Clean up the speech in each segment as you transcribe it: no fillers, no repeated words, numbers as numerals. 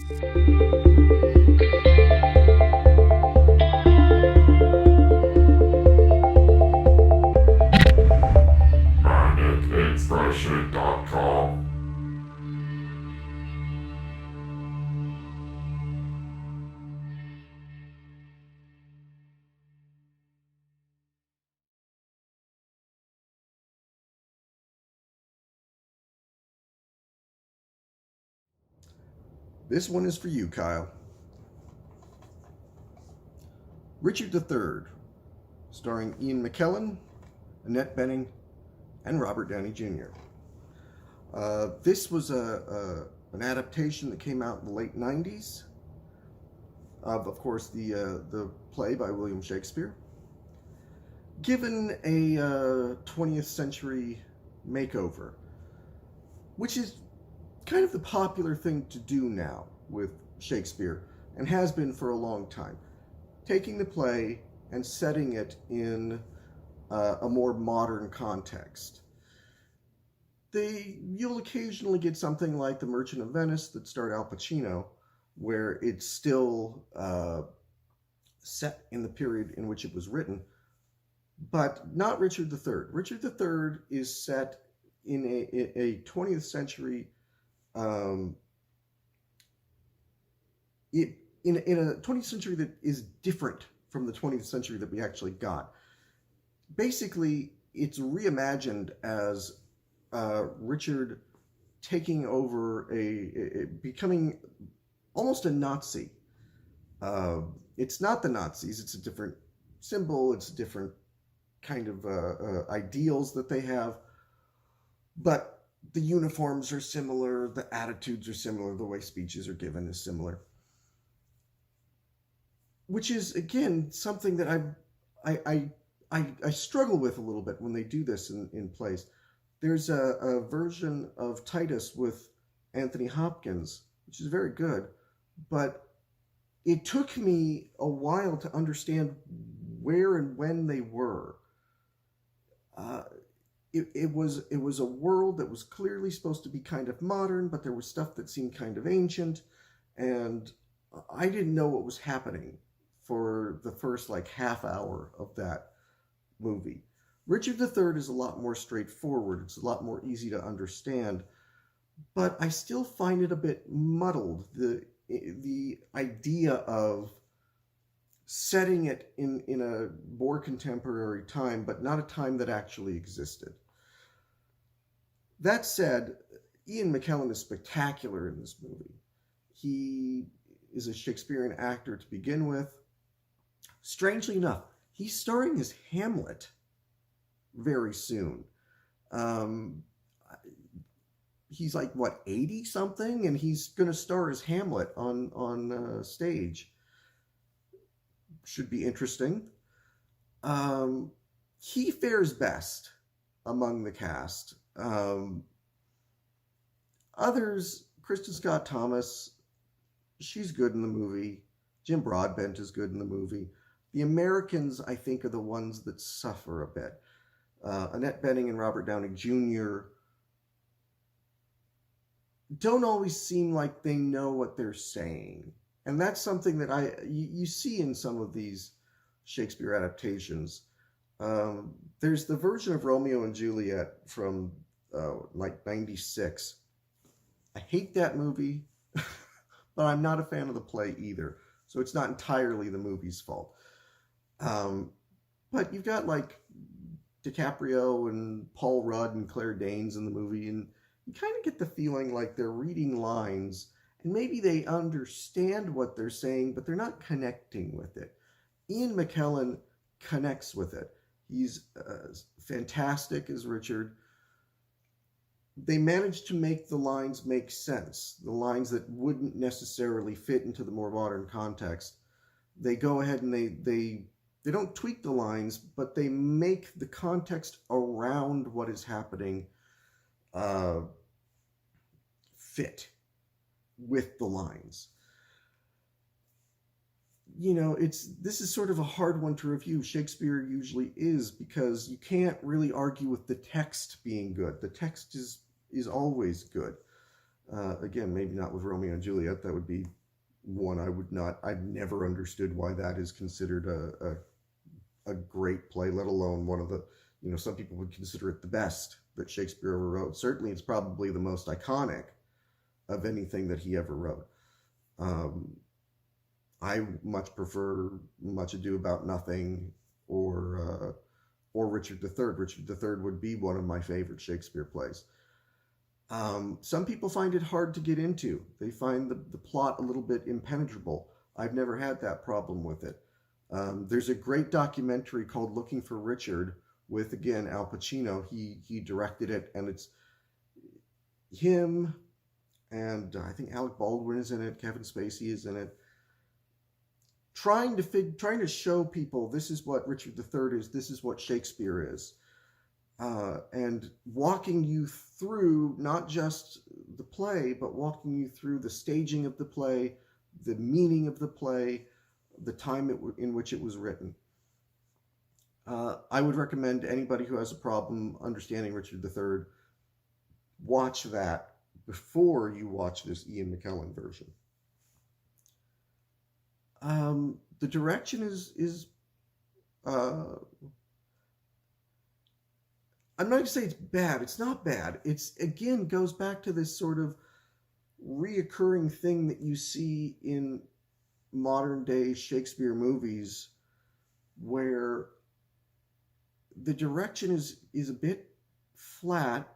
Inspiration.com. This one is for you, Kyle. Richard III, starring Ian McKellen, Annette Bening, and Robert Downey Jr. This was an adaptation that came out in the late 90s of course, the play by William Shakespeare, given a 20th century makeover, which is kind of the popular thing to do now with Shakespeare, and has been for a long time. Taking the play and setting it in a more modern context. You'll occasionally get something like The Merchant of Venice that starred Al Pacino, where it's still set in the period in which it was written, but not Richard III. Richard III is set in a 20th century, in a 20th century that is different from the 20th century that we actually got. Basically, it's reimagined as Richard taking over becoming almost a Nazi. It's not the Nazis, it's a different symbol, it's a different kind of ideals that they have, but the uniforms are similar, the attitudes are similar, the way speeches are given is similar. Which is, again, something that I struggle with a little bit when they do this in plays. There's a version of Titus with Anthony Hopkins, which is very good, but it took me a while to understand where and when they were. It was a world that was clearly supposed to be kind of modern, but there was stuff that seemed kind of ancient, and I didn't know what was happening for the first half hour of that movie. Richard III is a lot more straightforward. It's a lot more easy to understand, but I still find it a bit muddled. The idea of setting it in a more contemporary time, but not a time that actually existed. That said, Ian McKellen is spectacular in this movie. He is a Shakespearean actor to begin with. Strangely enough, he's starring as Hamlet very soon. He's 80 something, and he's going to star as Hamlet on stage. Should be interesting. He fares best among the cast. Others, Kristen Scott Thomas, she's good in the movie. Jim Broadbent is good in the movie. The Americans, I think, are the ones that suffer a bit. Annette Bening and Robert Downey Jr. don't always seem like they know what they're saying. And that's something that you see in some of these Shakespeare adaptations. There's the version of Romeo and Juliet from 96. I hate that movie, but I'm not a fan of the play either. So it's not entirely the movie's fault. But you've got DiCaprio and Paul Rudd and Claire Danes in the movie, and you kind of get the feeling like they're reading lines, and maybe they understand what they're saying, but they're not connecting with it. Ian McKellen connects with it. He's fantastic as Richard. They managed to make the lines make sense, the lines that wouldn't necessarily fit into the more modern context. They go ahead and they don't tweak the lines, but they make the context around what is happening fit with the lines. This is sort of a hard one to review. Shakespeare usually is, because you can't really argue with the text being good. The text is always good. Again, maybe not with Romeo and Juliet. That would be one I would not. I've never understood why that is considered a great play, let alone one of the. Some people would consider it the best that Shakespeare ever wrote. Certainly, it's probably the most iconic of anything that he ever wrote. Um, I much prefer Much Ado About Nothing or Richard III. Richard III would be one of my favorite Shakespeare plays. Some people find it hard to get into. They find the plot a little bit impenetrable. I've never had that problem with it. There's a great documentary called Looking for Richard with, again, Al Pacino. He directed it, and it's him, and I think Alec Baldwin is in it, Kevin Spacey is in it, trying to show people this is what Richard III is, this is what Shakespeare is, and walking you through not just the play, but walking you through the staging of the play, the meaning of the play, the time in which it was written. I would recommend anybody who has a problem understanding Richard III watch that before you watch this Ian McKellen version. The direction is I'm not going to say it's bad. It's not bad. It's, again, goes back to this sort of reoccurring thing that you see in modern day Shakespeare movies, where the direction is a bit flat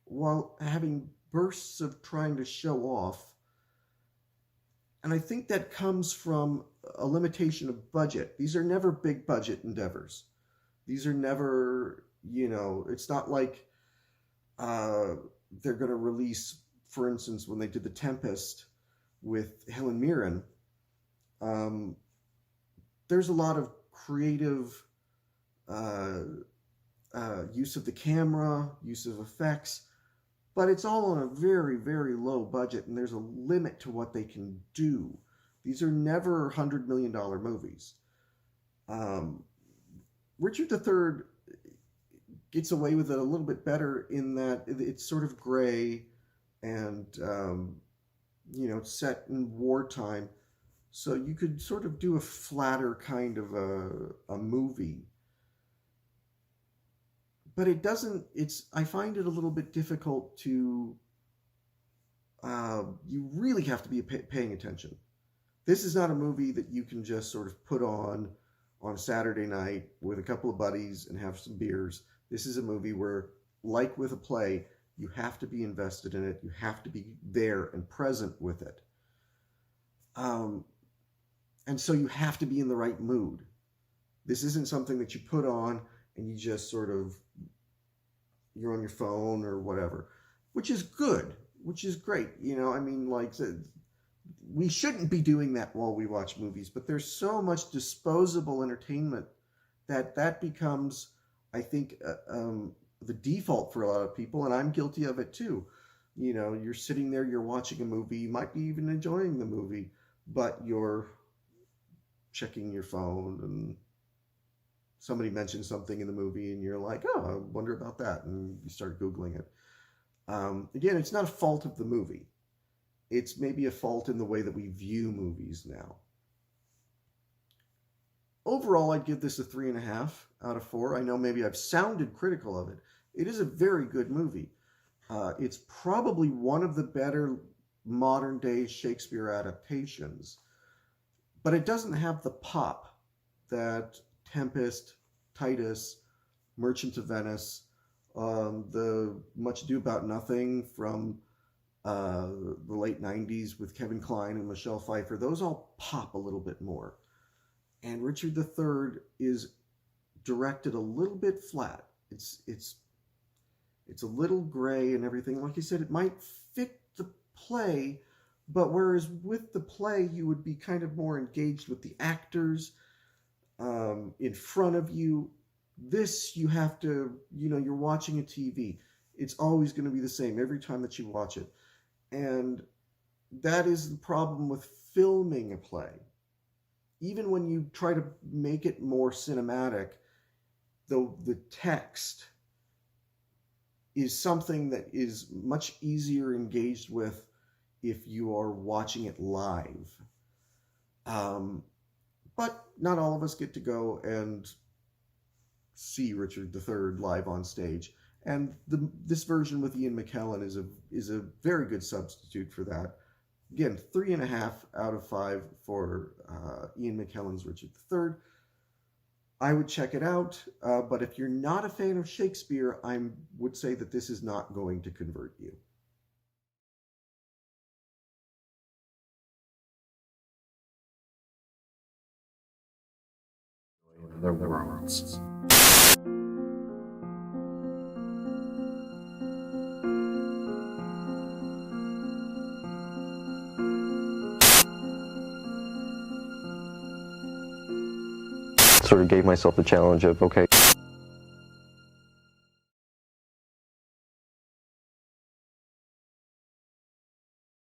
while having bursts of trying to show off. And I think that comes from a limitation of budget. These are never big budget endeavors. These are never, it's not like they're going to release, for instance, when they did The Tempest with Helen Mirren, there's a lot of creative use of the camera, use of effects, but it's all on a very, very low budget, and there's a limit to what they can do. These are never $100 million movies. Richard III gets away with it a little bit better in that it's sort of gray and, set in wartime. So you could sort of do a flatter kind of a movie. But it doesn't, I find it a little bit difficult to, you really have to be paying attention. This is not a movie that you can just sort of put on a Saturday night with a couple of buddies and have some beers. This is a movie where, like with a play, you have to be invested in it. You have to be there and present with it. And so you have to be in the right mood. This isn't something that you put on and you just sort of, you're on your phone or whatever, which is good, which is great. We shouldn't be doing that while we watch movies, but there's so much disposable entertainment that becomes, I think, the default for a lot of people, and I'm guilty of it too. You're sitting there, you're watching a movie, you might be even enjoying the movie, but you're checking your phone and somebody mentions something in the movie and you're like, oh, I wonder about that, and you start Googling it. Again, it's not a fault of the movie. It's maybe a fault in the way that we view movies now. Overall, I'd give this a 3.5 out of 4. I know maybe I've sounded critical of it. It is a very good movie. It's probably one of the better modern day Shakespeare adaptations, but it doesn't have the pop that Tempest, Titus, Merchant of Venice, the Much Ado About Nothing from the late 90s with Kevin Kline and Michelle Pfeiffer, those all pop a little bit more. And Richard III is directed a little bit flat. It's a little gray and everything. Like you said, it might fit the play, but whereas with the play, you would be kind of more engaged with the actors in front of you. This, you have to, you're watching a TV. It's always going to be the same every time that you watch it. And that is the problem with filming a play. Even when you try to make it more cinematic, the text is something that is much easier engaged with if you are watching it live. But not all of us get to go and see Richard III live on stage. And this version with Ian McKellen is a very good substitute for that. Again, 3.5 out of 5 for Ian McKellen's Richard III. I would check it out, but if you're not a fan of Shakespeare, I would say that this is not going to convert you. Their worlds. Sort of gave myself the challenge of, okay,